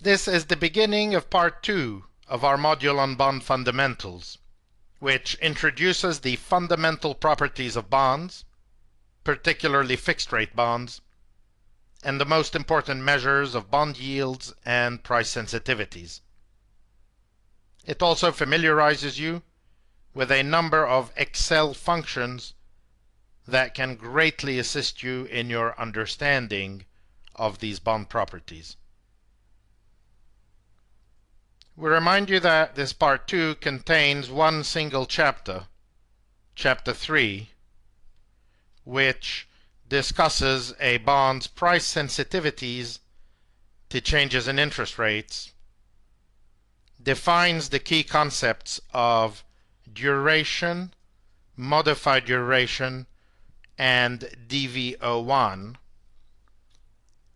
This is the beginning of part 2 of our module on bond fundamentals, which introduces the fundamental properties of bonds, particularly fixed-rate bonds, and the most important measures of bond yields and price sensitivities. It also familiarizes you with a number of Excel functions that can greatly assist you in your understanding of these bond properties. We remind you that this part 2 contains one single chapter, chapter 3, which discusses a bond's price sensitivities to changes in interest rates, defines the key concepts of duration, modified duration, and DV01,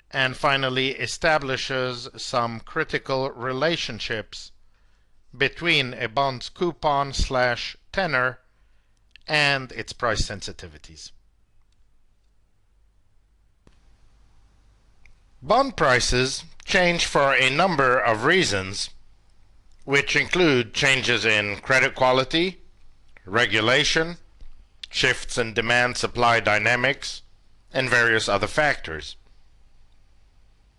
and finally establishes some critical relationships between a bond's coupon/tenor and its price sensitivities. Bond prices change for a number of reasons, which include changes in credit quality, regulation, shifts in demand-supply dynamics, and various other factors.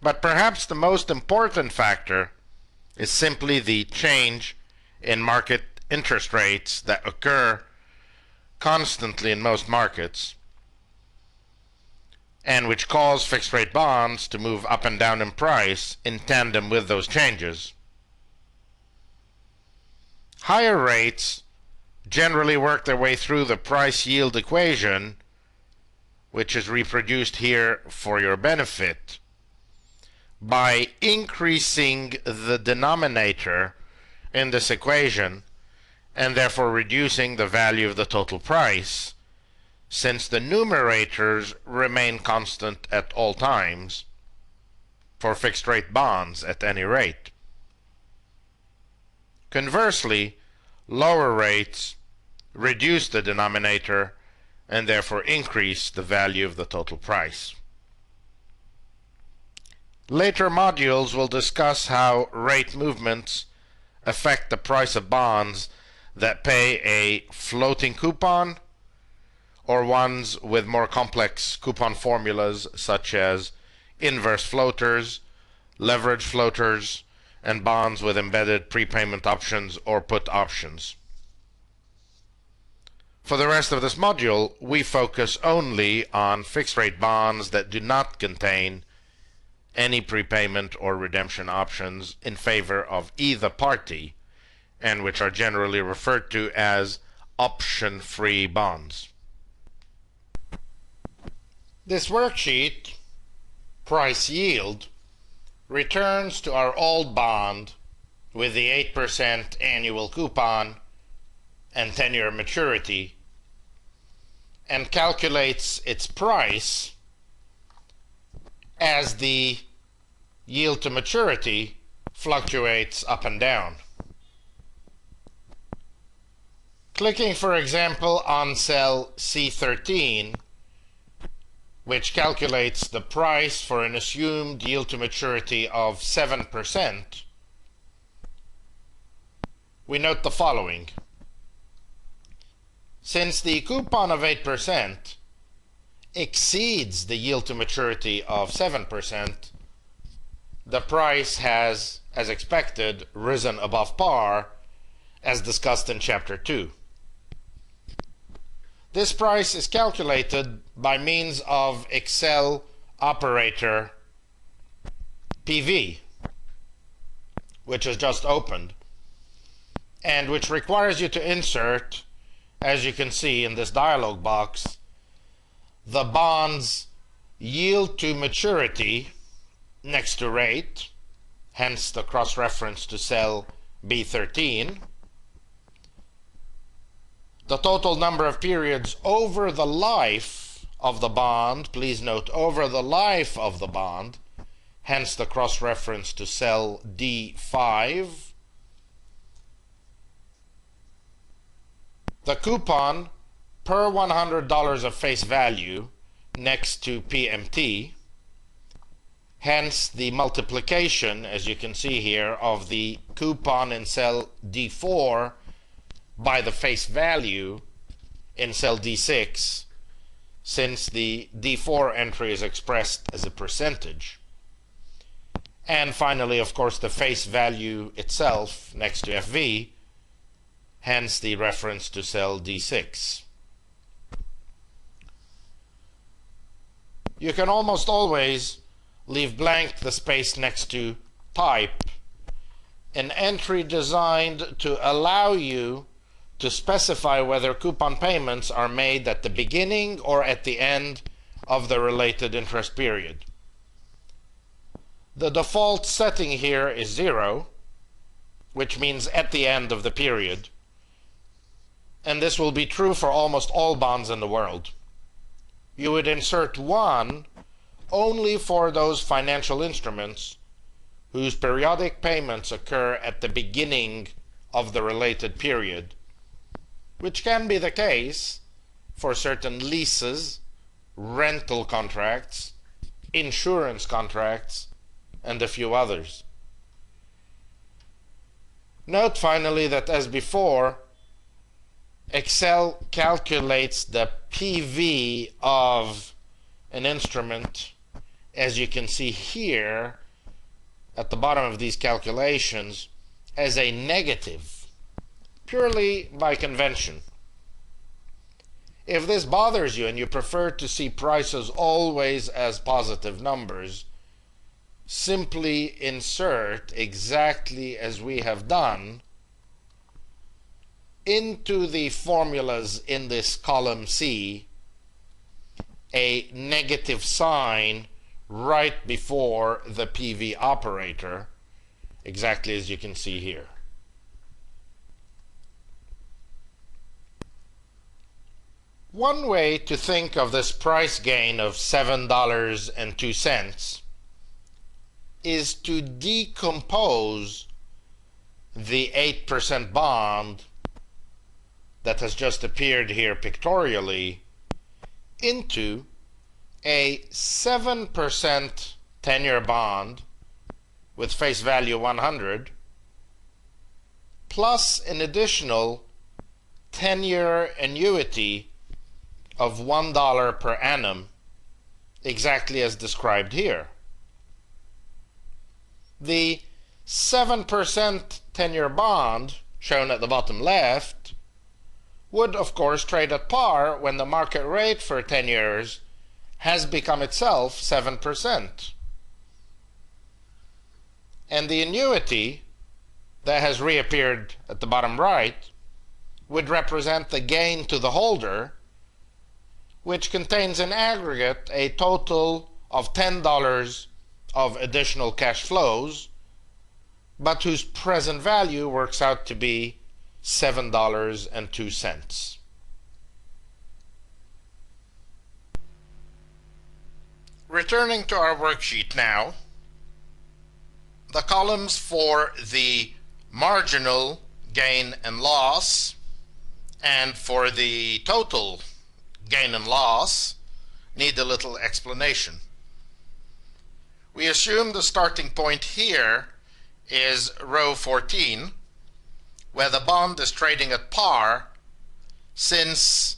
But perhaps the most important factor is simply the change in market interest rates that occur constantly in most markets, and which cause fixed-rate bonds to move up and down in price in tandem with those changes. Higher rates generally work their way through the price-yield equation, which is reproduced here for your benefit, by increasing the denominator in this equation and therefore reducing the value of the total price, since the numerators remain constant at all times for fixed-rate bonds at any rate. Conversely, lower rates reduce the denominator and therefore increase the value of the total price. Later modules will discuss how rate movements affect the price of bonds that pay a floating coupon or ones with more complex coupon formulas such as inverse floaters, leverage floaters, and bonds with embedded prepayment options or put options. For the rest of this module, we focus only on fixed-rate bonds that do not contain any prepayment or redemption options in favor of either party, and which are generally referred to as option-free bonds. This worksheet, price yield, returns to our old bond with the 8% annual coupon and 10-year maturity and calculates its price as the yield to maturity fluctuates up and down. Clicking, for example, on cell C13, which calculates the price for an assumed yield to maturity of 7%, we note the following. Since the coupon of 8% exceeds the yield to maturity of 7%, the price has, as expected, risen above par, as discussed in Chapter 2. This price is calculated by means of Excel operator PV, which is just opened, and which requires you to insert, as you can see in this dialog box, the bond's yield to maturity next to rate, hence the cross-reference to cell B13, the total number of periods over the life of the bond, please note over the life of the bond, hence the cross-reference to cell D5, the coupon per $100 of face value next to PMT, Hence the multiplication, as you can see here, of the coupon in cell D4 by the face value in cell D6, since the D4 entry is expressed as a percentage. And finally, of course, the face value itself next to FV, hence the reference to cell D6. You can almost always leave blank the space next to type, an entry designed to allow you to specify whether coupon payments are made at the beginning or at the end of the related interest period. The default setting here is 0, which means at the end of the period, and this will be true for almost all bonds in the world. You would insert 1 only for those financial instruments whose periodic payments occur at the beginning of the related period, which can be the case for certain leases, rental contracts, insurance contracts, and a few others. Note finally that, as before, Excel calculates the PV of an instrument, as you can see here at the bottom of these calculations, as a negative, purely by convention. If this bothers you and you prefer to see prices always as positive numbers, simply insert, exactly as we have done, into the formulas in this column C a negative sign right before the PV operator, exactly as you can see here. One way to think of this price gain of $7.02 is to decompose the 8% bond that has just appeared here pictorially into a 7% 10-year bond with face value 100 plus an additional 10-year annuity of $1 per annum, exactly as described here. The 7% 10-year bond, shown at the bottom left, would of course trade at par when the market rate for 10 years has become itself 7%. And the annuity that has reappeared at the bottom right would represent the gain to the holder, which contains in aggregate a total of $10 of additional cash flows, but whose present value works out to be $7.02. Returning to our worksheet now, the columns for the marginal gain and loss and for the total gain and loss need a little explanation. We assume the starting point here is row 14, where the bond is trading at par since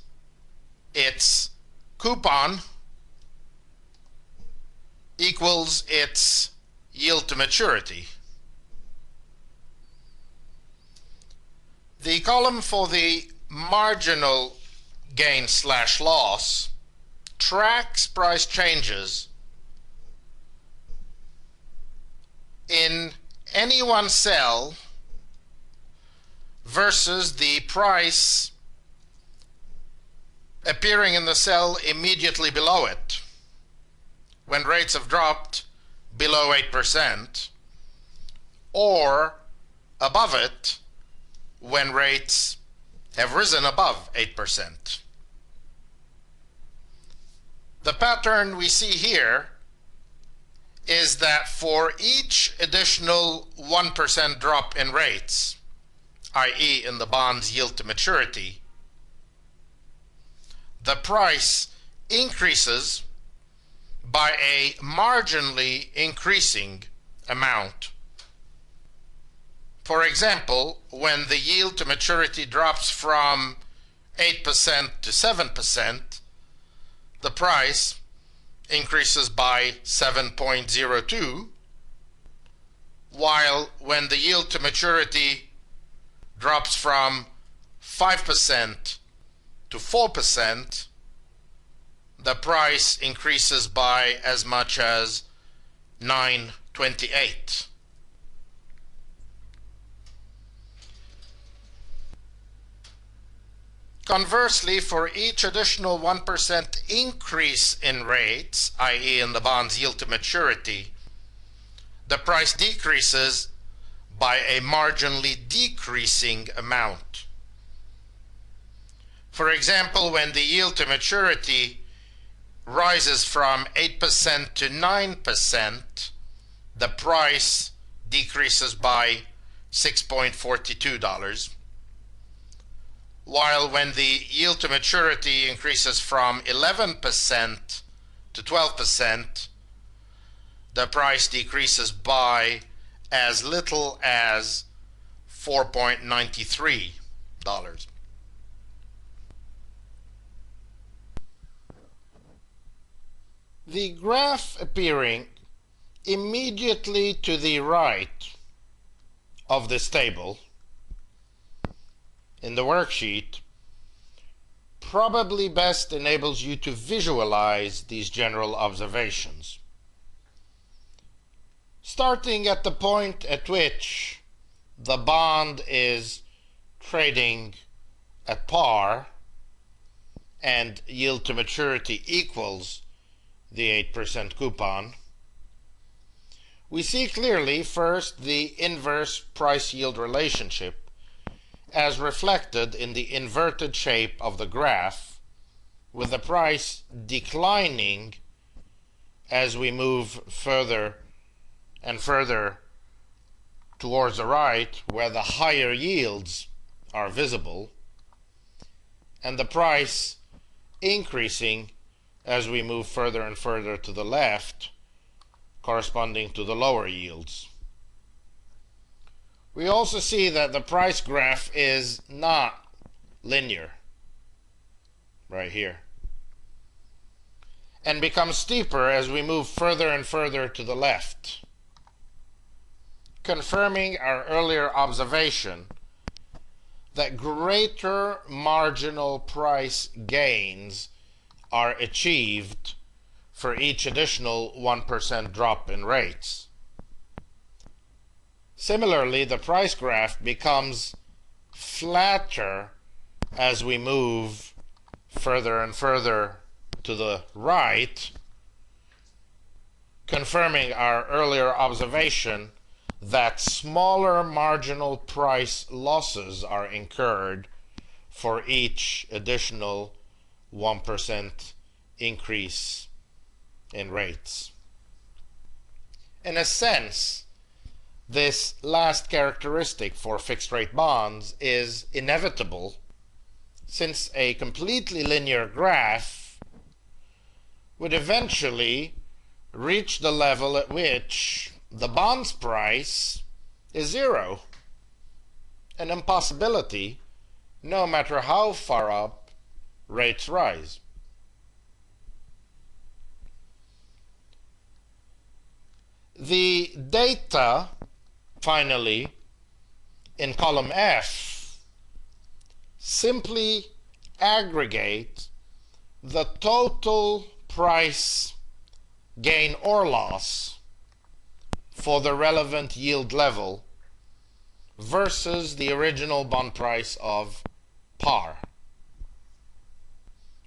its coupon equals its yield to maturity. The column for the marginal gain/loss tracks price changes in any one cell versus the price appearing in the cell immediately below it when rates have dropped below 8%, or above it when rates have risen above 8%. The pattern we see here is that for each additional 1% drop in rates, i.e. in the bond's yield to maturity, the price increases by a marginally increasing amount. For example, when the yield to maturity drops from 8% to 7%, the price increases by 7.02, while when the yield to maturity drops from 5% to 4%, the price increases by as much as 9.28. Conversely, for each additional 1% increase in rates, i.e. in the bond's yield to maturity, the price decreases by a marginally decreasing amount. For example, when the yield to maturity rises from 8% to 9%, the price decreases by $6.42. While when the yield to maturity increases from 11% to 12%, the price decreases by as little as $4.93. The graph appearing immediately to the right of this table in the worksheet probably best enables you to visualize these general observations. Starting at the point at which the bond is trading at par and yield to maturity equals the 8% coupon, we see clearly first the inverse price-yield relationship as reflected in the inverted shape of the graph, with the price declining as we move further and further towards the right, where the higher yields are visible, and the price increasing as we move further and further to the left, corresponding to the lower yields. We also see that the price graph is not linear, right here, and becomes steeper as we move further and further to the left, confirming our earlier observation that greater marginal price gains are achieved for each additional 1% drop in rates. Similarly, the price graph becomes flatter as we move further and further to the right, confirming our earlier observation that smaller marginal price losses are incurred for each additional 1% increase in rates. In a sense, this last characteristic for fixed-rate bonds is inevitable, since a completely linear graph would eventually reach the level at which the bond's price is zero, an impossibility no matter how far up rates rise. The data, finally, in column F, simply aggregate the total price gain or loss for the relevant yield level versus the original bond price of par.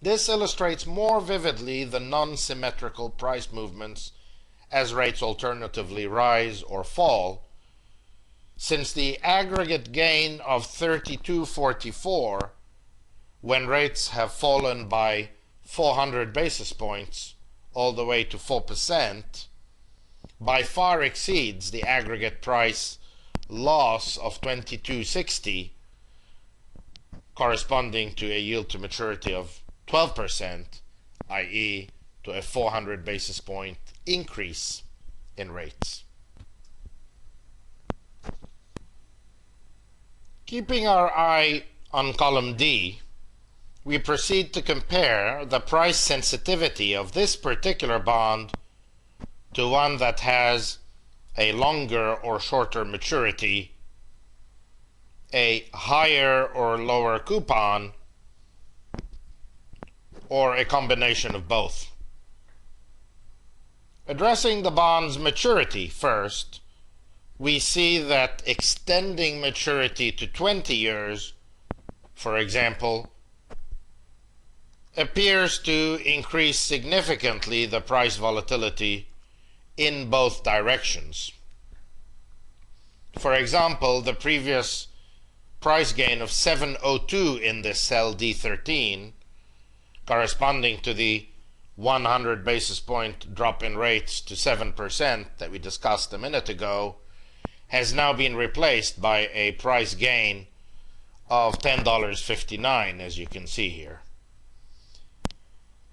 This illustrates more vividly the non-symmetrical price movements as rates alternatively rise or fall, since the aggregate gain of 32.44 when rates have fallen by 400 basis points all the way to 4% by far exceeds the aggregate price loss of 22.60, corresponding to a yield to maturity of 12%, i.e. to a 400 basis point increase in rates. Keeping our eye on column D, we proceed to compare the price sensitivity of this particular bond to one that has a longer or shorter maturity, a higher or lower coupon, or a combination of both. Addressing the bond's maturity first, we see that extending maturity to 20 years, for example, appears to increase significantly the price volatility in both directions. For example, the previous price gain of 702 in this cell D13, corresponding to the 100 basis point drop in rates to 7% that we discussed a minute ago, has now been replaced by a price gain of $10.59, as you can see here.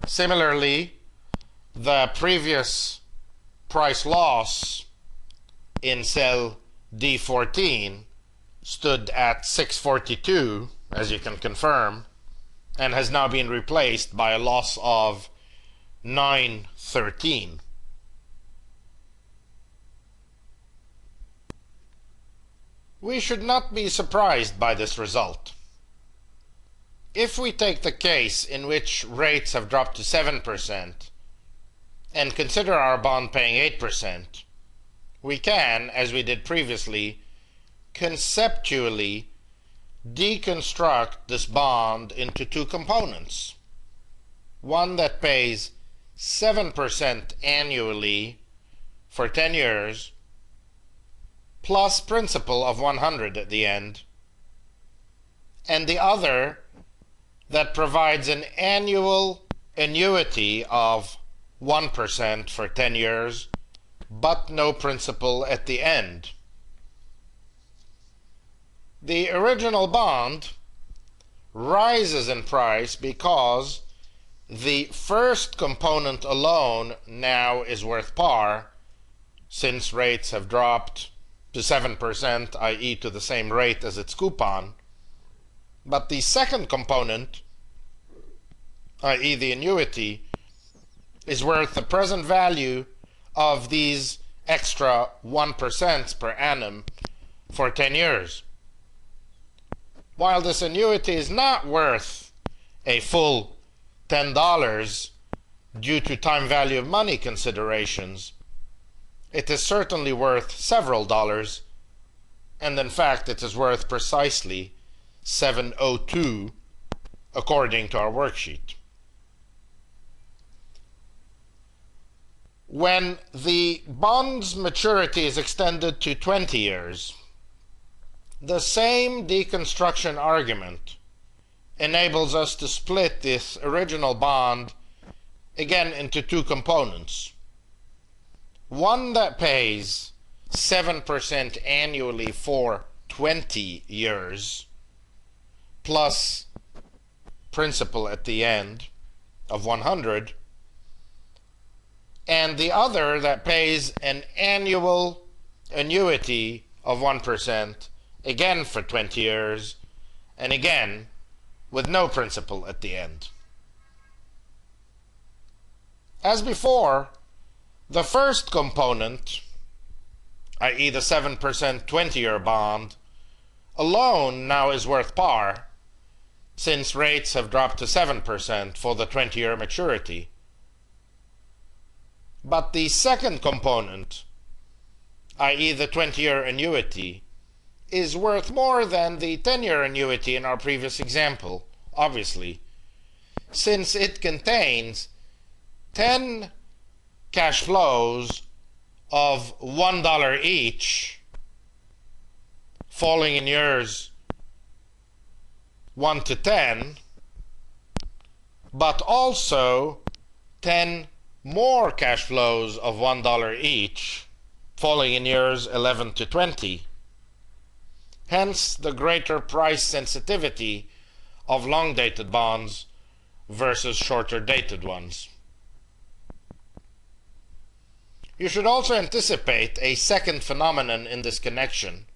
Similarly, the previous price loss in cell D14 stood at 642, as you can confirm, and has now been replaced by a loss of 913. We should not be surprised by this result. If we take the case in which rates have dropped to 7% and consider our bond paying 8%, we can, as we did previously, conceptually deconstruct this bond into two components. One that pays 7% annually for 10 years, plus principal of 100 at the end, and the other that provides an annual annuity of 1% for 10 years, but no principal at the end. The original bond rises in price because the first component alone now is worth par, since rates have dropped to 7%, i.e. to the same rate as its coupon. But the second component, i.e. the annuity, is worth the present value of these extra 1% per annum for 10 years. While this annuity is not worth a full $10 due to time value of money considerations, it is certainly worth several dollars, and in fact it is worth precisely 702 according to our worksheet. When the bond's maturity is extended to 20 years, the same deconstruction argument enables us to split this original bond again into two components. One that pays 7% annually for 20 years, plus principal at the end of 100, and the other that pays an annual annuity of 1%, again for 20 years, and again with no principal at the end. As before, the first component, i.e. the 7% 20-year bond, alone now is worth par, since rates have dropped to 7% for the 20-year maturity. But the second component, i.e. the 20-year annuity, is worth more than the 10-year annuity in our previous example, obviously, since it contains 10 cash flows of $1 each, falling in years 1 to 10, but also 10 more cash flows of $1 each, falling in years 11 to 20. Hence the greater price sensitivity of long-dated bonds versus shorter-dated ones. You should also anticipate a second phenomenon in this connection.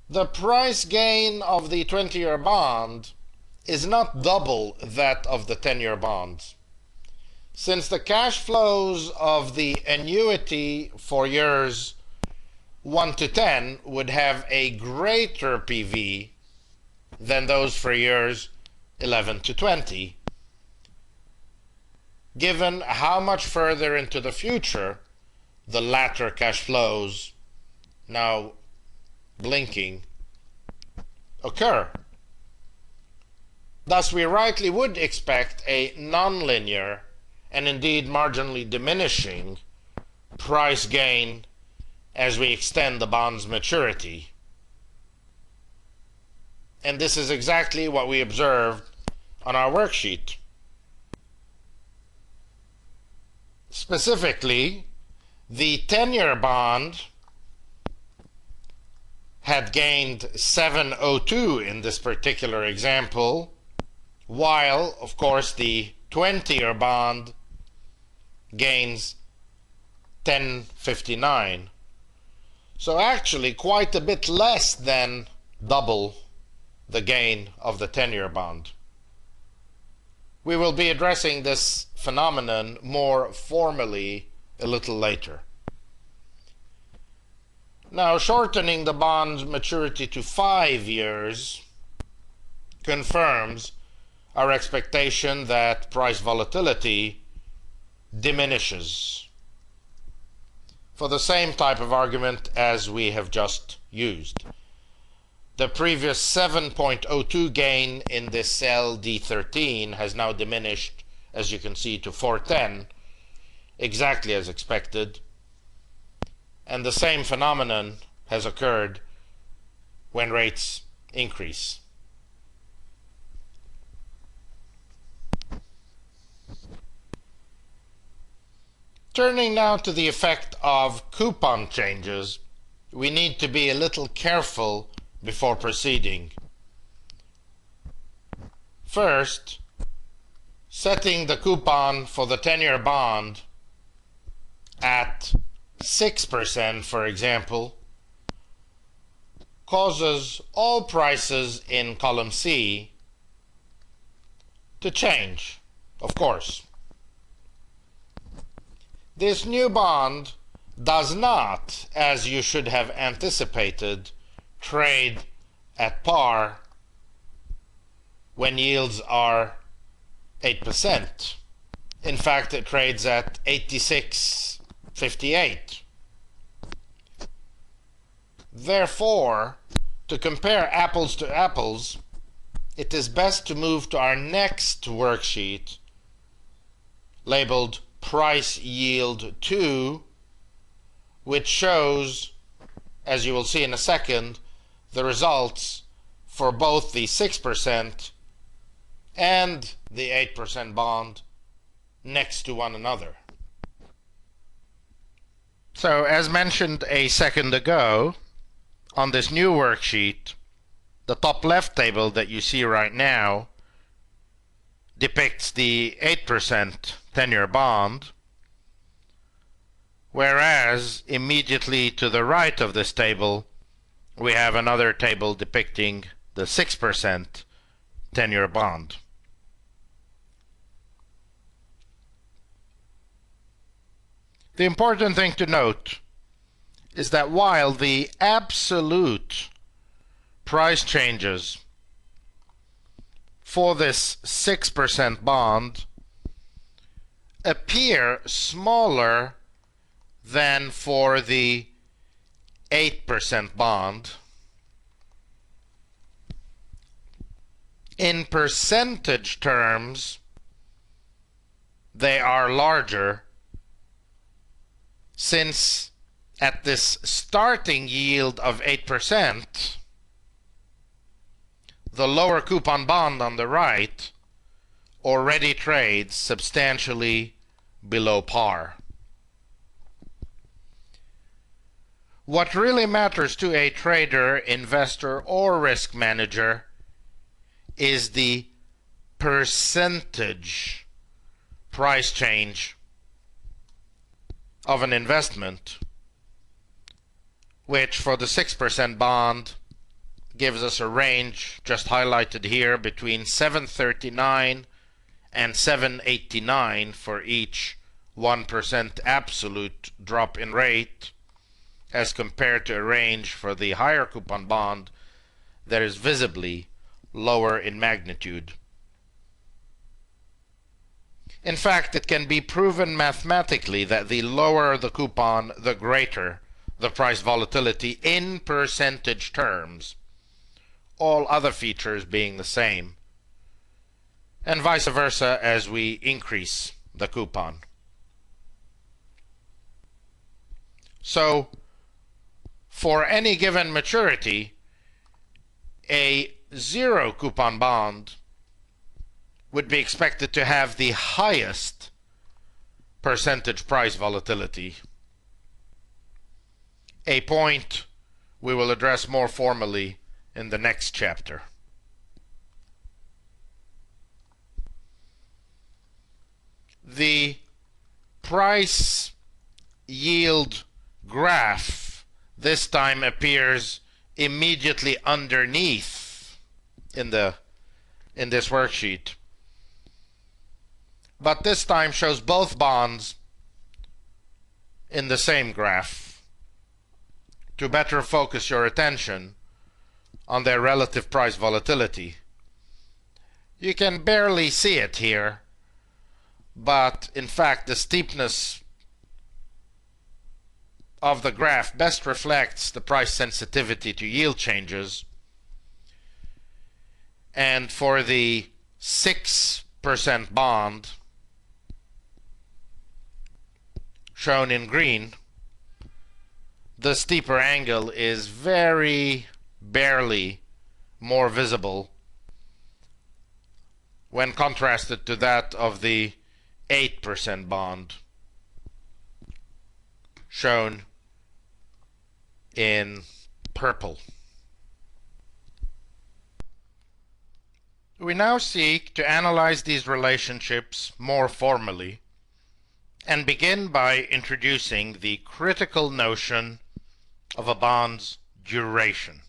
The price gain of the 20-year bond is not double that of the 10-year bonds. Since the cash flows of the annuity for years 1 to 10 would have a greater PV than those for years 11 to 20, given how much further into the future the latter cash flows, now blinking, occur. Thus, we rightly would expect a nonlinear and indeed marginally diminishing price gain as we extend the bond's maturity. And this is exactly what we observed on our worksheet. Specifically, the 10-year bond had gained 702 in this particular example, while, of course, the 20-year bond gains 1059. So actually quite a bit less than double the gain of the 10-year bond. We will be addressing this phenomenon more formally a little later. Now, shortening the bond's maturity to 5 years confirms our expectation that price volatility diminishes for the same type of argument as we have just used. The previous 7.02 gain in this cell D13 has now diminished, as you can see, to 410, exactly as expected. And the same phenomenon has occurred when rates increase. Turning now to the effect of coupon changes, we need to be a little careful before proceeding. First, setting the coupon for the 10-year bond at 6%, for example, causes all prices in column C to change, of course. This new bond does not, as you should have anticipated, trade at par when yields are 8%. In fact, it trades at 86.58. Therefore, to compare apples to apples, it is best to move to our next worksheet labeled Price Yield 2, which shows, as you will see in a second, the results for both the 6% and the 8% bond next to one another. So, as mentioned a second ago, on this new worksheet, the top left table that you see right now depicts the 8% 10-year bond, whereas immediately to the right of this table we have another table depicting the 6% 10-year bond. The important thing to note is that while the absolute price changes for this 6% bond appear smaller than for the 8% bond, in percentage terms they are larger, since at this starting yield of 8%, the lower coupon bond on the right already trades substantially below par. What really matters to a trader, investor, or risk manager is the percentage price change of an investment, which for the 6% bond gives us a range just highlighted here between 739 and 789 for each 1% absolute drop in rate, as compared to a range for the higher coupon bond that is visibly lower in magnitude. In fact, it can be proven mathematically that the lower the coupon, the greater the price volatility in percentage terms, all other features being the same, and vice versa as we increase the coupon. So, for any given maturity, a zero coupon bond would be expected to have the highest percentage price volatility, a point we will address more formally in the next chapter. The price yield graph this time appears immediately underneath in this worksheet, but this time shows both bonds in the same graph to better focus your attention on their relative price volatility. You can barely see it here, but in fact the steepness of the graph best reflects the price sensitivity to yield changes. And for the 6% bond, shown in green, the steeper angle is very barely more visible when contrasted to that of the 8% bond, shown in purple. We now seek to analyze these relationships more formally and begin by introducing the critical notion of a bond's duration.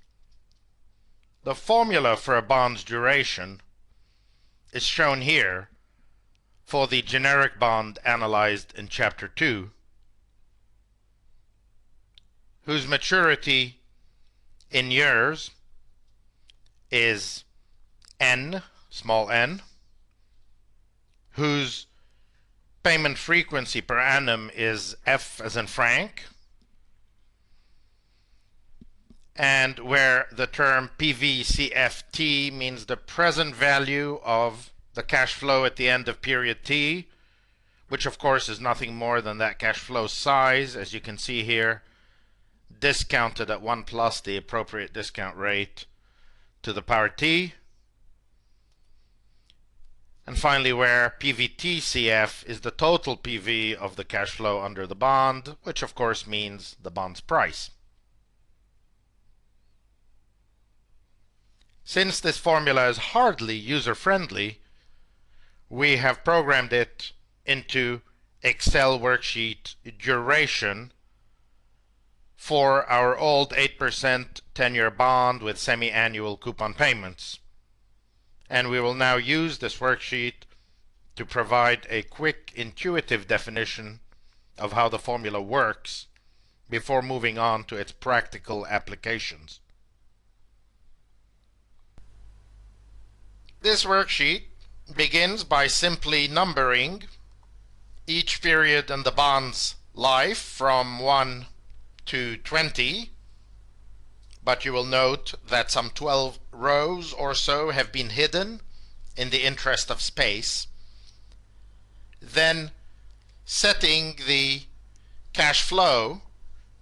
The formula for a bond's duration is shown here for the generic bond analyzed in Chapter 2, whose maturity in years is n, small n, whose payment frequency per annum is f as in franc, and where the term PVCFT means the present value of the cash flow at the end of period t, which of course is nothing more than that cash flow size, as you can see here, discounted at 1 plus the appropriate discount rate to the power t. And finally, where PVTCF is the total PV of the cash flow under the bond, which of course means the bond's price. Since this formula is hardly user-friendly, we have programmed it into Excel worksheet duration for our old 8% 10-year bond with semi-annual coupon payments. And we will now use this worksheet to provide a quick, intuitive definition of how the formula works before moving on to its practical applications. This worksheet begins by simply numbering each period in the bond's life from 1 to 20, but you will note that some 12 rows or so have been hidden in the interest of space. Then setting the cash flow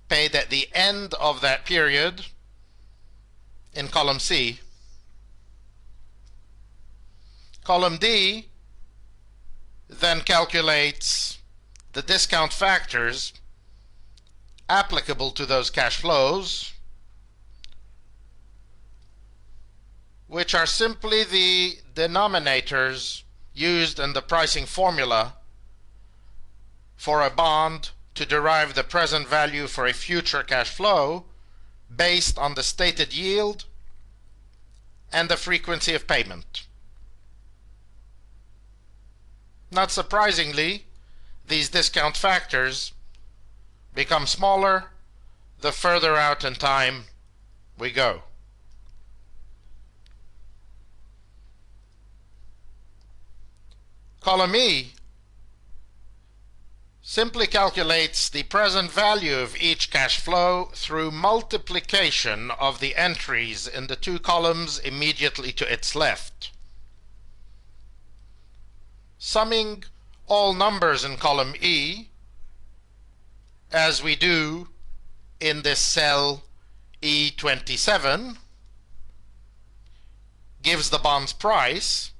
paid at the end of that period in column C. Column D then calculates the discount factors applicable to those cash flows, which are simply the denominators used in the pricing formula for a bond to derive the present value for a future cash flow based on the stated yield and the frequency of payment. Not surprisingly, these discount factors become smaller the further out in time we go. Column E simply calculates the present value of each cash flow through multiplication of the entries in the two columns immediately to its left. Summing all numbers in column E, as we do in this cell E27, gives the bond's price,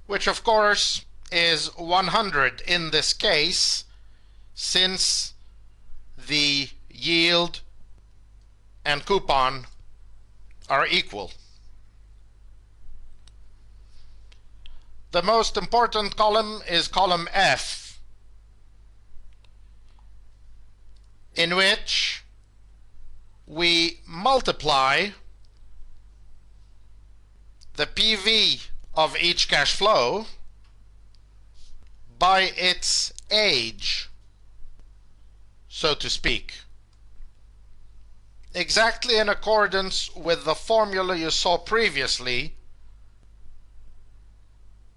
which of course is 100 in this case, since the yield and coupon are equal. The most important column is column F, in which we multiply the PV of each cash flow by its age, so to speak, exactly in accordance with the formula you saw previously,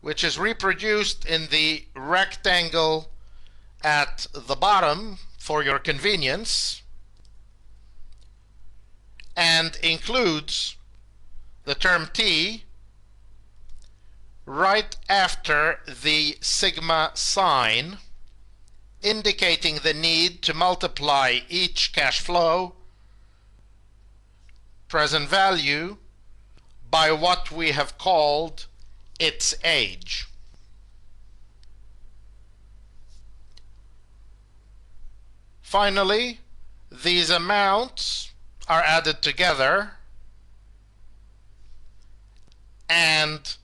which is reproduced in the rectangle at the bottom for your convenience, and includes the term T right after the sigma sign, indicating the need to multiply each cash flow present value by what we have called its age. Finally, these amounts are added together, and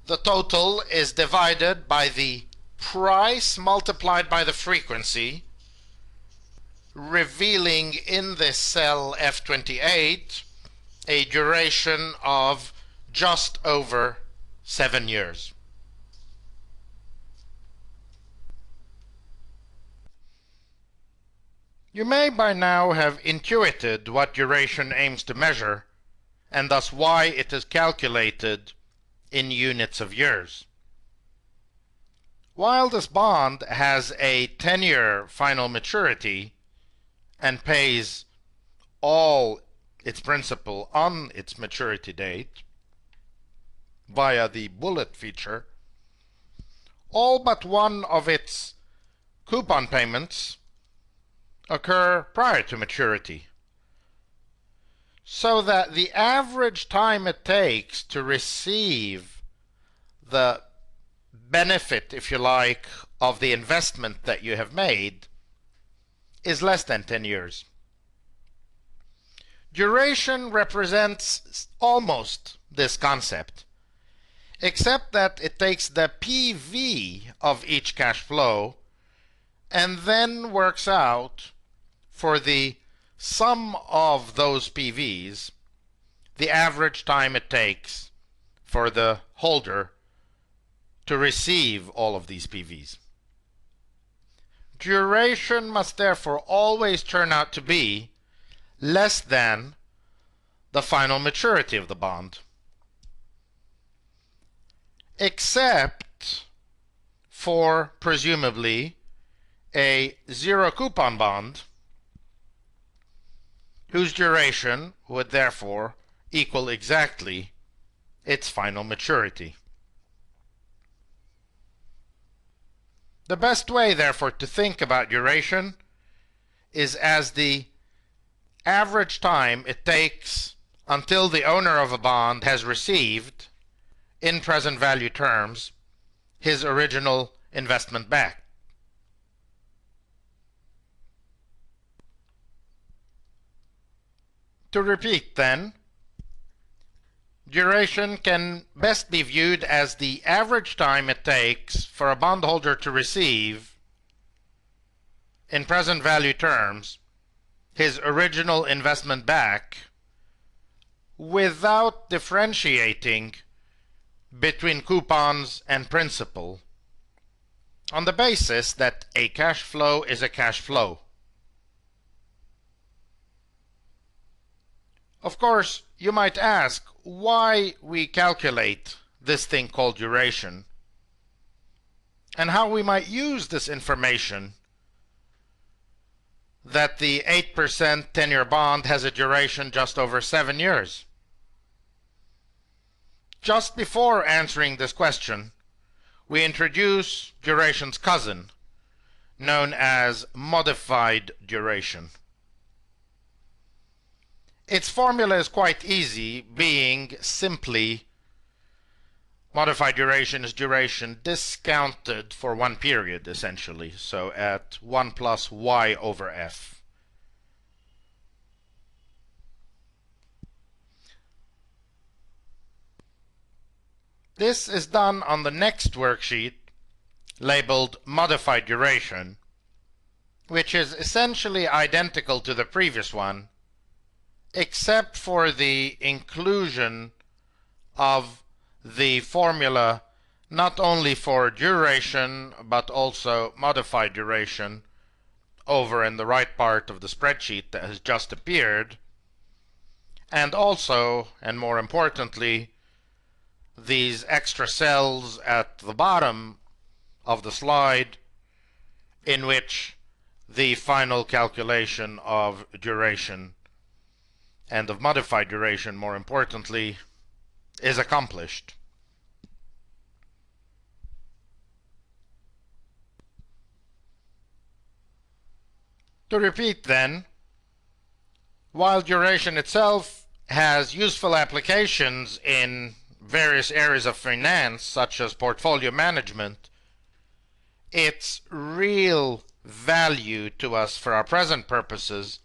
the total is divided by the price multiplied by the frequency, revealing in this cell F28 a duration of just over 7 years. You may by now have intuited what duration aims to measure, and thus why it is calculated in units of years. While this bond has a 10-year final maturity and pays all its principal on its maturity date via the bullet feature, all but one of its coupon payments occur prior to maturity, so that the average time it takes to receive the benefit, if you like, of the investment that you have made is less than 10 years. Duration represents almost this concept, except that it takes the PV of each cash flow and then works out for the sum of those PVs the average time it takes for the holder to receive all of these PVs. Duration must therefore always turn out to be less than the final maturity of the bond, except for presumably a zero coupon bond, whose duration would therefore equal exactly its final maturity. The best way, therefore, to think about duration is as the average time it takes until the owner of a bond has received, in present value terms, his original investment back. To repeat then, duration can best be viewed as the average time it takes for a bondholder to receive in present value terms, his original investment back without differentiating between coupons and principal, on the basis that a cash flow is a cash flow. Of course, you might ask why we calculate this thing called duration, and how we might use this information that the 8% 10-year bond has a duration just over 7 years. Just before answering this question, we introduce duration's cousin, known as modified duration. Its formula is quite easy, being simply modified duration is duration discounted for one period, essentially, so at 1 plus y over f. This is done on the next worksheet, labeled modified duration, which is essentially identical to the previous one, except for the inclusion of the formula not only for duration but also modified duration over in the right part of the spreadsheet that has just appeared, and also, and more importantly, these extra cells at the bottom of the slide in which the final calculation of duration and of modified duration, more importantly, is accomplished. To repeat then, while duration itself has useful applications in various areas of finance, such as portfolio management, its real value to us for our present purposes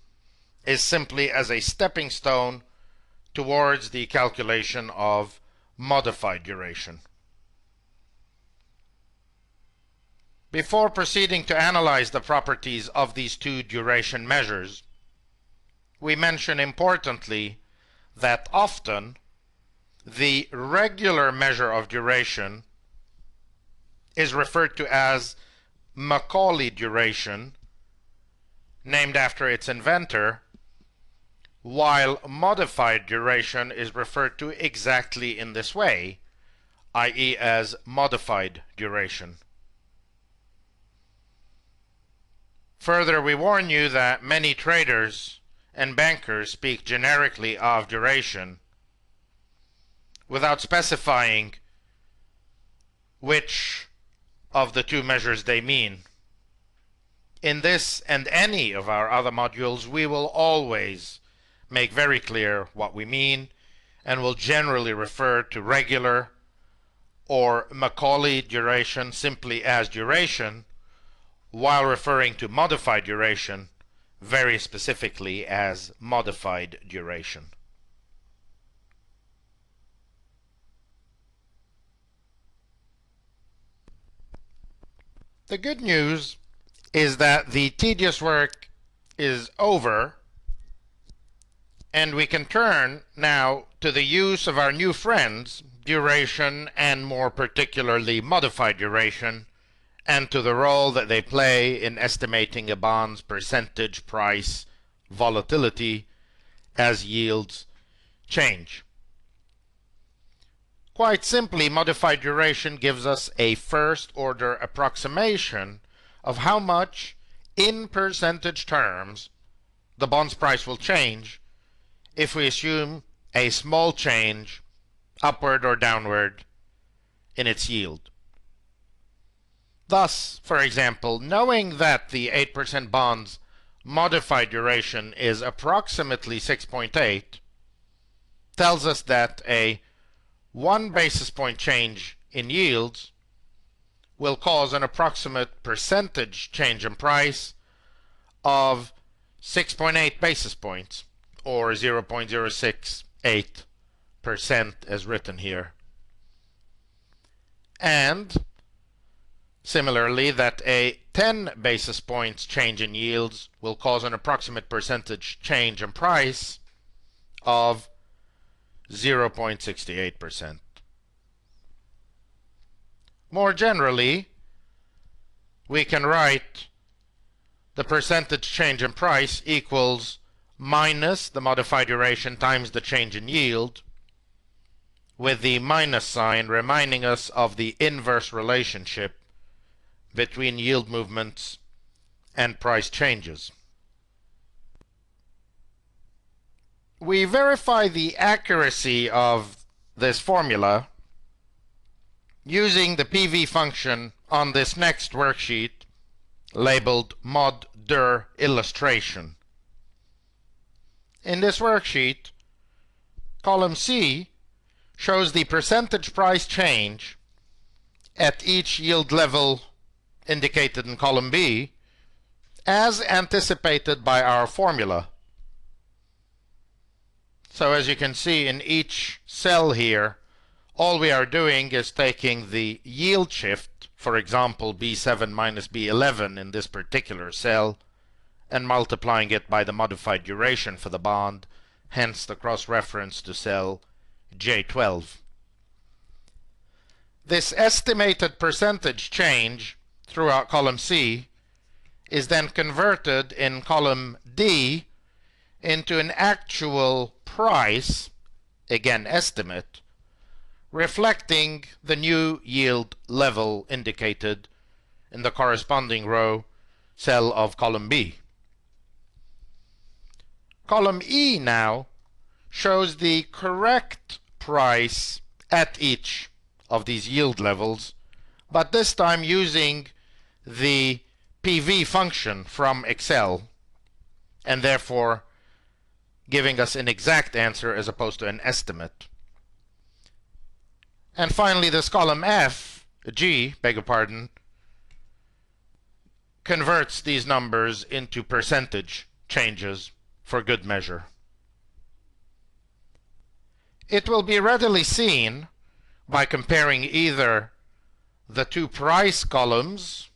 is simply as a stepping stone towards the calculation of modified duration. Before proceeding to analyze the properties of these two duration measures, we mention importantly that often the regular measure of duration is referred to as Macaulay duration, named after its inventor, while modified duration is referred to exactly in this way, i.e. as modified duration. Further, we warn you that many traders and bankers speak generically of duration without specifying which of the two measures they mean. In this and any of our other modules, we will always make very clear what we mean, and will generally refer to regular or Macaulay duration simply as duration, while referring to modified duration very specifically as modified duration. The good news is that the tedious work is over, and we can turn now to the use of our new friends, duration and more particularly modified duration, and to the role that they play in estimating a bond's percentage price volatility as yields change. Quite simply, modified duration gives us a first-order approximation of how much, in percentage terms, the bond's price will change if we assume a small change, upward or downward, in its yield. Thus, for example, knowing that the 8% bond's modified duration is approximately 6.8 tells us that a 1 basis point change in yields will cause an approximate percentage change in price of 6.8 basis points, or 0.068% as written here. And Similarly, that a 10 basis points change in yields will cause an approximate percentage change in price of 0.68%. More generally, we can write the percentage change in price equals minus the modified duration times the change in yield, with the minus sign reminding us of the inverse relationship between yield movements and price changes. We verify the accuracy of this formula using the PV function on this next worksheet labeled mod dir illustration. In this worksheet, column C shows the percentage price change at each yield level indicated in column B as anticipated by our formula. So as you can see in each cell here, all we are doing is taking the yield shift, for example B7 minus B11 in this particular cell, and multiplying it by the modified duration for the bond, hence the cross-reference to cell J12. This estimated percentage change throughout column C is then converted in column D into an actual price, again estimate, reflecting the new yield level indicated in the corresponding row cell of column B. Column E now shows the correct price at each of these yield levels, but this time using the PV function from Excel, and therefore giving us an exact answer as opposed to an estimate. And finally, this column G, converts these numbers into percentage changes for good measure. It will be readily seen by comparing either the two price columns,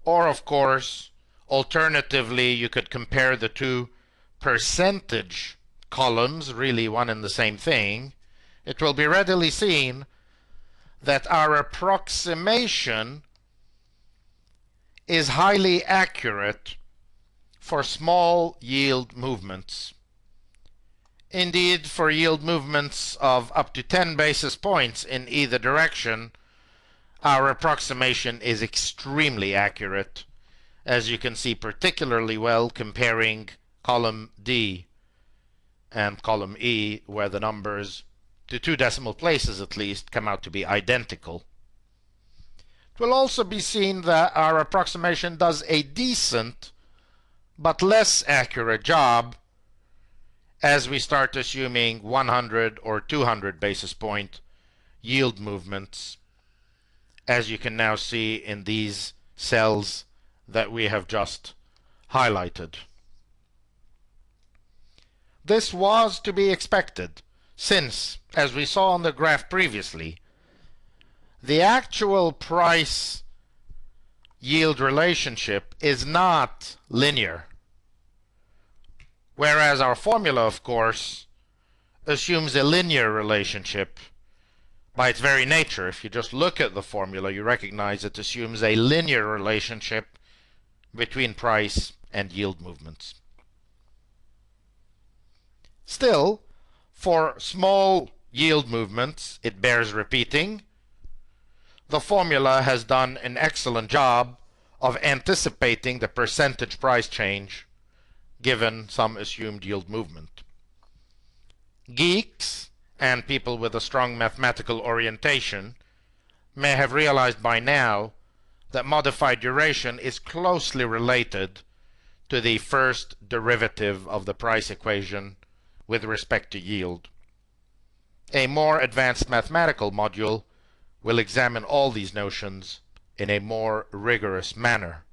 or of course, alternatively, you could compare the two percentage columns, really one and the same thing. It will be readily seen that our approximation is highly accurate for small yield movements. Indeed, for yield movements of up to 10 basis points in either direction, our approximation is extremely accurate, as you can see particularly well comparing column D and column E, where the numbers, to 2 decimal places at least, come out to be identical. It will also be seen that our approximation does a decent but less accurate job as we start assuming 100 or 200 basis point yield movements, as you can now see in these cells that we have just highlighted. This was to be expected, since, as we saw on the graph previously, the actual price yield relationship is not linear, whereas our formula, of course, assumes a linear relationship by its very nature. If you just look at the formula, you recognize it assumes a linear relationship between price and yield movements. Still, for small yield movements, it bears repeating, the formula has done an excellent job of anticipating the percentage price change given some assumed yield movement. Geeks and people with a strong mathematical orientation may have realized by now that modified duration is closely related to the first derivative of the price equation with respect to yield. A more advanced mathematical module will examine all these notions in a more rigorous manner.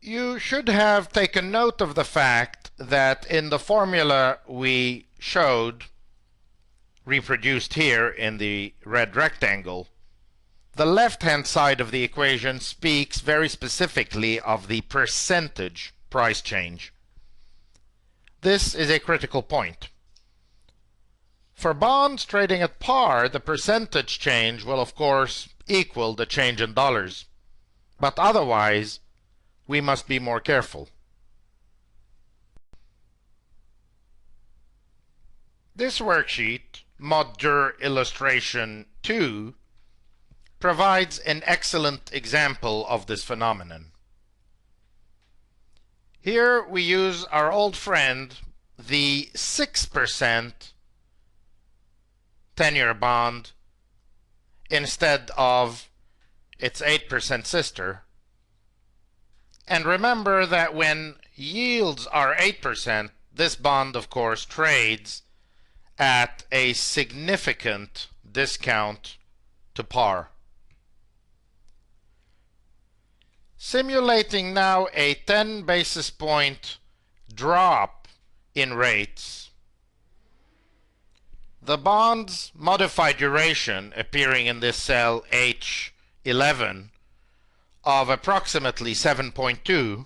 You should have taken note of the fact that in the formula we showed reproduced here in the red rectangle, the left-hand side of the equation speaks very specifically of the percentage price change. This is a critical point. For bonds trading at par, the percentage change will of course equal the change in dollars, but otherwise we must be more careful. This worksheet, Module Illustration 2, provides an excellent example of this phenomenon. Here we use our old friend, the 6% 10-year bond, instead of its 8% sister. And remember that when yields are 8%, this bond, of course, trades at a significant discount to par. Simulating now a 10 basis point drop in rates, the bond's modified duration, appearing in this cell H11, of approximately 7.2,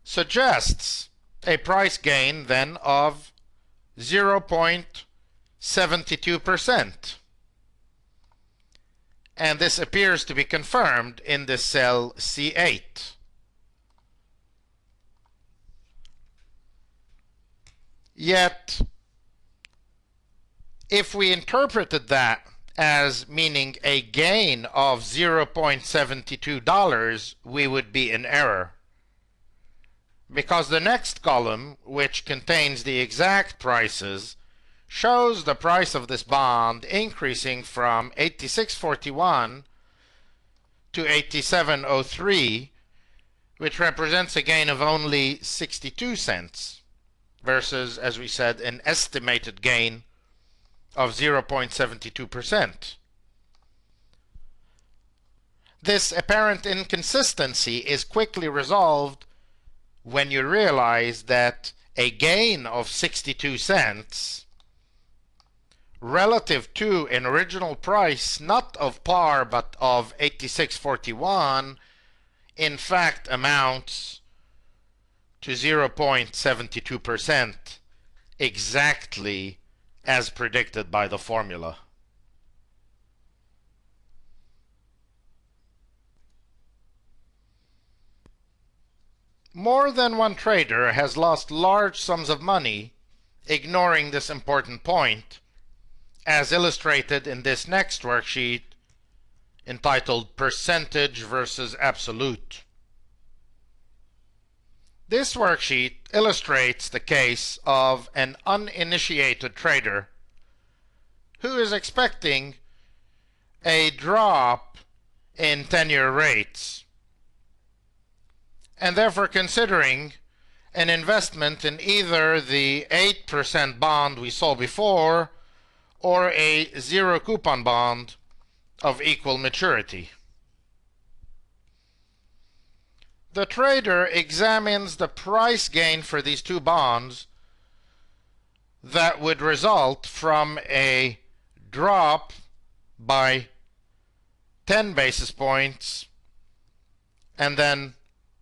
suggests a price gain then of 0.72%. And this appears to be confirmed in the cell C8. Yet, if we interpreted that as meaning a gain of $0.72, we would be in error. Because the next column, which contains the exact prices, shows the price of this bond increasing from 86.41 to 87.03, which represents a gain of only 62 cents versus, as we said, an estimated gain of 0.72%. This apparent inconsistency is quickly resolved when you realize that a gain of 62 cents relative to an original price not of par but of 86.41 in fact amounts to 0.72%, exactly as predicted by the formula. More than one trader has lost large sums of money ignoring this important point, as illustrated in this next worksheet entitled Percentage versus Absolute. This worksheet illustrates the case of an uninitiated trader who is expecting a drop in 10-year rates and therefore considering an investment in either the 8% bond we saw before or a zero coupon bond of equal maturity. The trader examines the price gain for these two bonds that would result from a drop by 10 basis points and then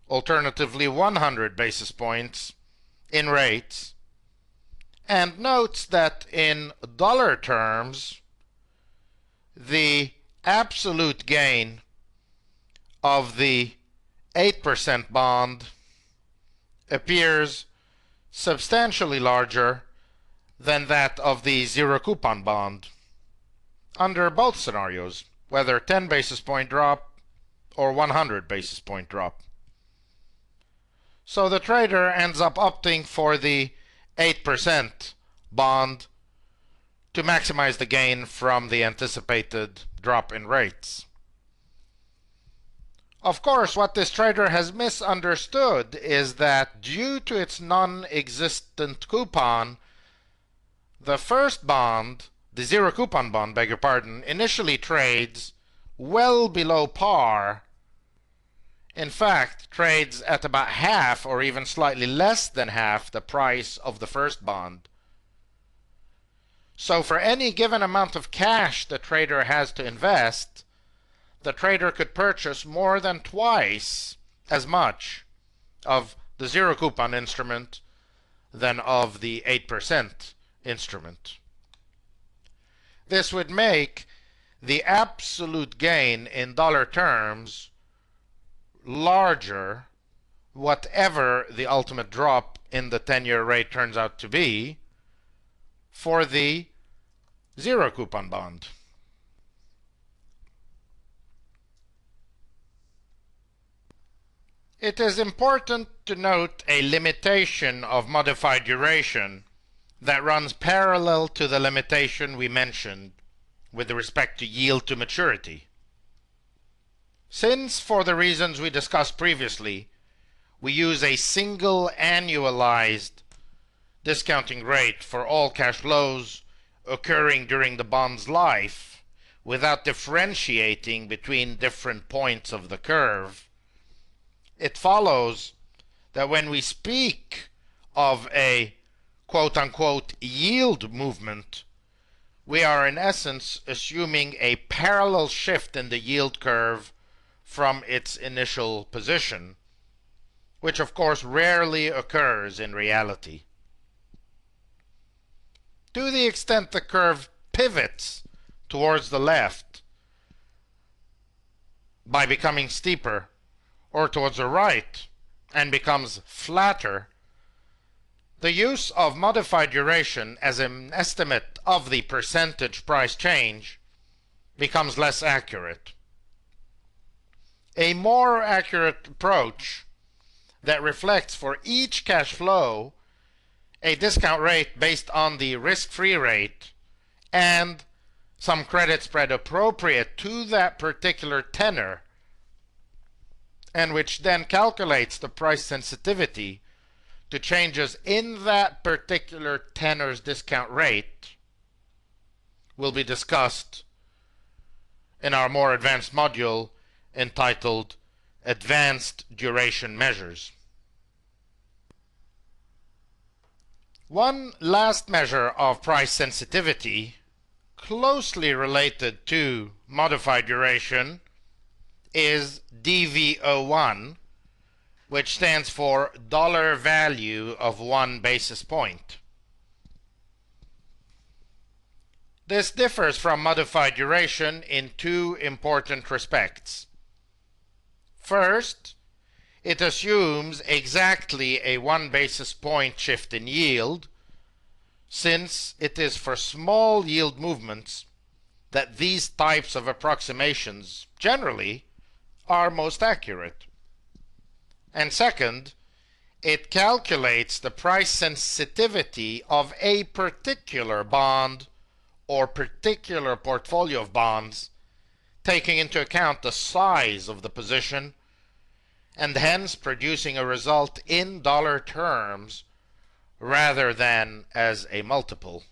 alternatively 100 basis points in rates, and notes that in dollar terms the absolute gain of the 8% bond appears substantially larger than that of the zero coupon bond under both scenarios, whether 10 basis point drop or 100 basis point drop. So the trader ends up opting for the 8% bond to maximize the gain from the anticipated drop in rates. Of course, what this trader has misunderstood is that due to its non-existent coupon, the first bond, the zero coupon bond, beg your pardon, initially trades well below par in fact, trades at about half or even slightly less than half the price of the first bond. So for any given amount of cash the trader has to invest, the trader could purchase more than twice as much of the zero coupon instrument than of the 8% instrument. This would make the absolute gain in dollar terms larger, whatever the ultimate drop in the 10-year rate turns out to be, for the zero coupon bond. It is important to note a limitation of modified duration that runs parallel to the limitation we mentioned with respect to yield to maturity. Since, for the reasons we discussed previously, we use a single annualized discounting rate for all cash flows occurring during the bond's life without differentiating between different points of the curve, it follows that when we speak of a quote-unquote yield movement, we are in essence assuming a parallel shift in the yield curve from its initial position, which of course rarely occurs in reality. To the extent the curve pivots towards the left by becoming steeper, or towards the right and becomes flatter, the use of modified duration as an estimate of the percentage price change becomes less accurate. A more accurate approach that reflects for each cash flow a discount rate based on the risk-free rate and some credit spread appropriate to that particular tenor, and which then calculates the price sensitivity to changes in that particular tenor's discount rate, will be discussed in our more advanced module entitled Advanced Duration Measures. One last measure of price sensitivity closely related to modified duration is DV01, which stands for dollar value of 1 basis point. This differs from modified duration in two important respects. First, it assumes exactly a 1 basis point shift in yield, since it is for small yield movements that these types of approximations generally are most accurate. And second, it calculates the price sensitivity of a particular bond or particular portfolio of bonds, taking into account the size of the position and hence producing a result in dollar terms rather than as a multiple.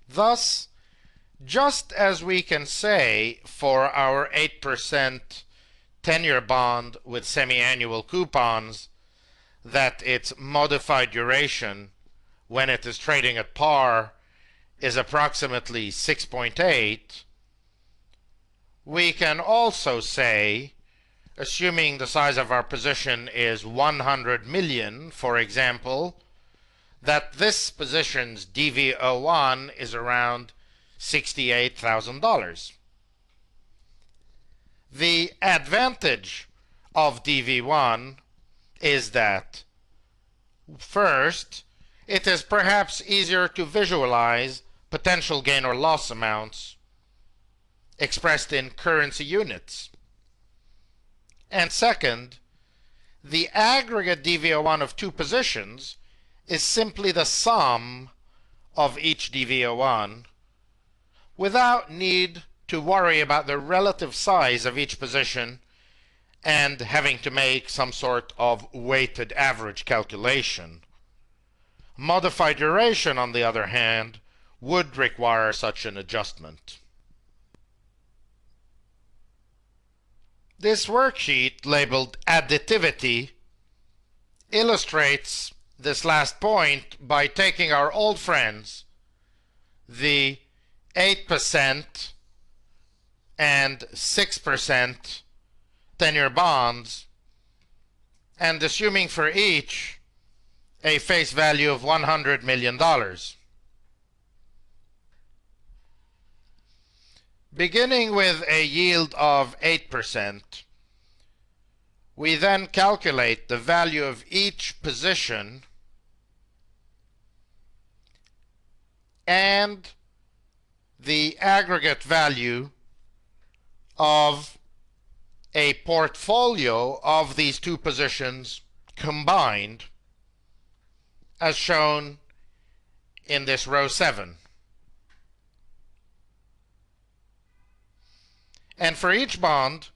Thus, just as we can say for our 8% 10-year bond with semi-annual coupons that its modified duration when it is trading at par is approximately 6.8, we can also say, assuming the size of our position is 100 million, for example, that this position's DV01 is around $68,000. The advantage of DV1 is that, first, it is perhaps easier to visualize potential gain or loss amounts expressed in currency units. And second, the aggregate DV01 of two positions is simply the sum of each DV01 without need to worry about the relative size of each position and having to make some sort of weighted average calculation. Modified duration, on the other hand, would require such an adjustment. This worksheet, labeled Additivity, illustrates this last point by taking our old friends, the 8% and 6% 10-year bonds, and assuming for each a face value of $100 million. Beginning with a yield of 8%, we then calculate the value of each position and the aggregate value of a portfolio of these two positions combined, as shown in this row 7. And for each bond,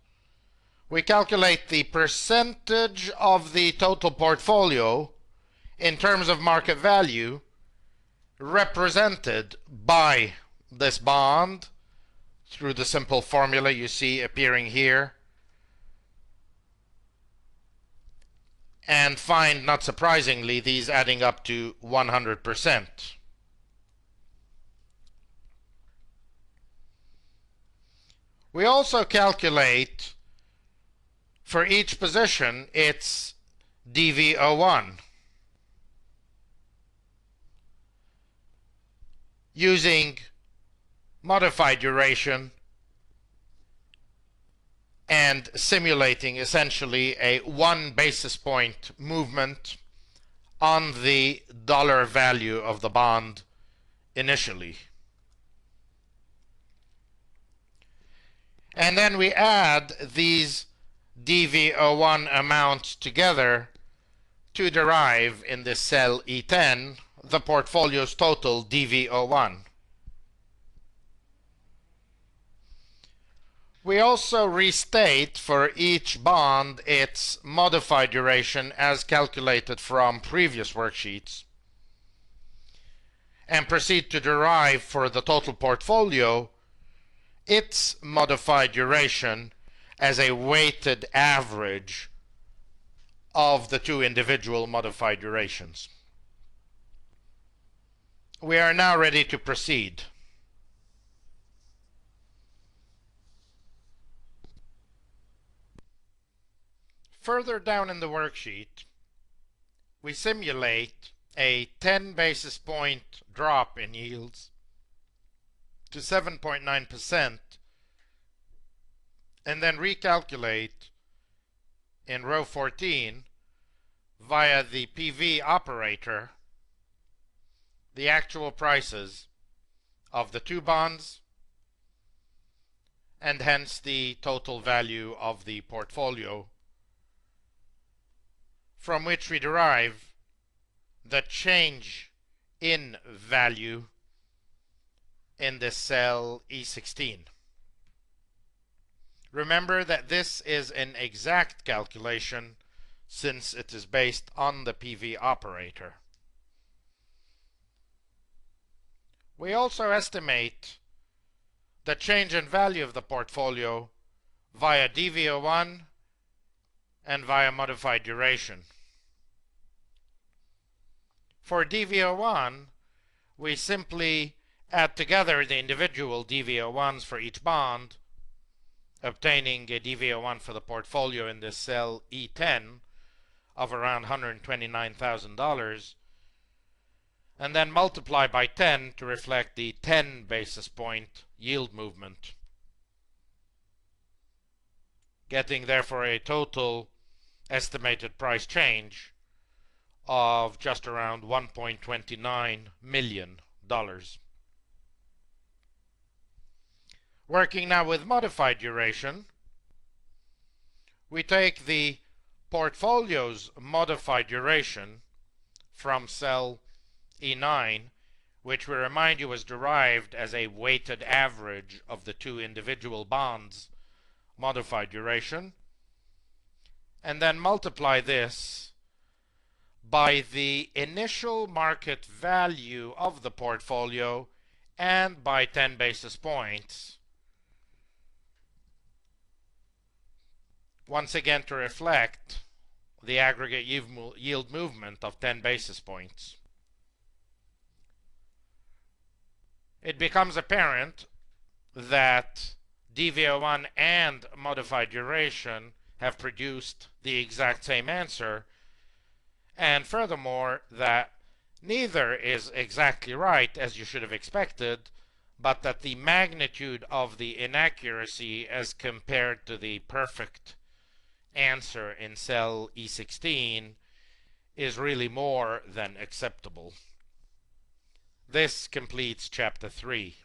we calculate the percentage of the total portfolio in terms of market value represented by this bond through the simple formula you see appearing here, and find, not surprisingly, these adding up to 100%. We also calculate for each position its DV01 using modified duration and simulating essentially a 1 basis point movement on the dollar value of the bond initially. And then we add these DV01 amounts together to derive in this cell E10 the portfolio's total DV01. We also restate for each bond its modified duration as calculated from previous worksheets, and proceed to derive for the total portfolio its modified duration as a weighted average of the two individual modified durations. We are now ready to proceed. Further down in the worksheet, we simulate a 10 basis point drop in yields to 7.9%, and then recalculate in row 14 via the PV operator the actual prices of the two bonds and hence the total value of the portfolio, from which we derive the change in value in this cell E16. Remember that this is an exact calculation since it is based on the PV operator. We also estimate the change in value of the portfolio via DV01 and via modified duration. For DV01, we simply add together the individual DV01s for each bond, obtaining a DV01 for the portfolio in this cell E10 of around $129,000, and then multiply by 10 to reflect the 10 basis point yield movement, getting therefore a total estimated price change of just around $1.29 million. Working now with modified duration, we take the portfolio's modified duration from cell E9, which we remind you was derived as a weighted average of the two individual bonds' modified duration, and then multiply this by the initial market value of the portfolio and by 10 basis points once again to reflect the aggregate yield movement of 10 basis points. It becomes apparent that DV01 and modified duration have produced the exact same answer, and furthermore that neither is exactly right as you should have expected, but that the magnitude of the inaccuracy as compared to the perfect answer in cell E16 is really more than acceptable. This completes chapter 3.